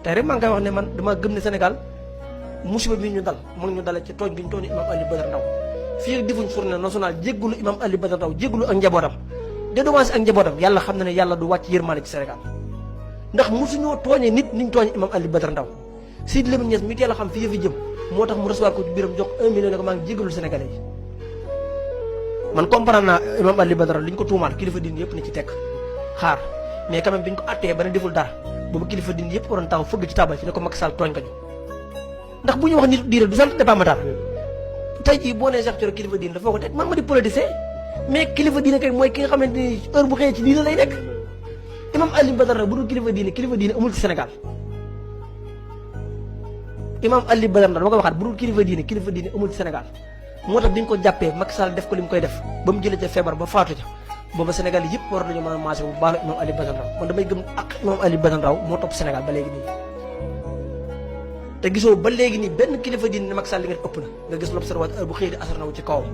tey rek maa ngi koy wax ne man dama gëm ne Sénégal musiba mi ñu dal mu ngi ñu dale ci tooñ gi ñu tooñ imam Aliou Badara Ndao fii ak defuñ journée nationale jéggulu imam Aliou Badara Ndao jéggulu ak njabootam dédommagé ak njabootam yàlla xam na ne yàlla du wàcc yërmaale ci Sénégal ndax mosuñoo tooñee nit niñ tooñe imam Aliou Badara Ndao Sidy Lamine Niass mi teel a xam fi yëfi jëm moo tax mu recevoir ko ci biiram jox 1 million ne ko maa ngi jéggalul Sénégalais yi man comprendre naa imam Aliou Badara li ñu ko tuumaal kilifa diine yëpp ni ci tekk xaar mais quand même bi ñu ko attee ba ne deful dara boobu kilifa diine yëpp waroon taxaw fëgg ci taabal ci ne ko Macky Sall tooñ nga ñu ndax bu ñu wax nit diine du sant dépend matar tey jii boo nee Cheikh Thioro kilifa diine dafa ko teg man ma di politicien mais kilifa diine kay mooy ki nga xamante ni heure bu xëyee ci diine lay nekk imam Aliou Badara bu dul kilifa diine amul ci Sénégal imam Aliou Badara dama koy waxaat bu dul kilifa diine amul ci Sénégal moo tax bi ñu ko jàppee Macky Sall def ko li mu koy def ba mu jëlee ca feebar ba faatu ca booba Sénégal yëpp war nañu mën a maase bu baax imam Aliou Badara Ndao man damay gëm ak imam Aliou Badara Ndao moo topp Sénégal ba léegi nii te gisoo ba léegi nii benn kilifa diine ne Macky Sall li nga def ëpp na nga gis l'observateur bu xëy di asar naw ci kawam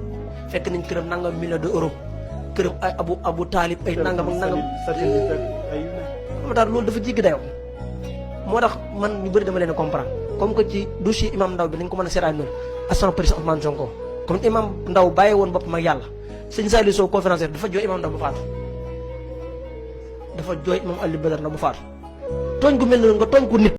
fekk nañ këram nangam million d'euros këram ay abu taalib ay nangam ak nangam ma tax loolu dafa jéggi dayoo moo tax man ñu bëri dama leen a comprendre comme que ci dossier imam Ndao bi nañ ko mën a seetaan noonu assan président Ousmane Sonko comme imam Ndao bàyyi woon boppam ak yàlla sëñ Saliou Sow conférencier dafa jooy imam Ndao bu faatu dafa jooy imam Aliou Badara Ndao bu faatu tooñ gu mel noonu nga tooñ ko nit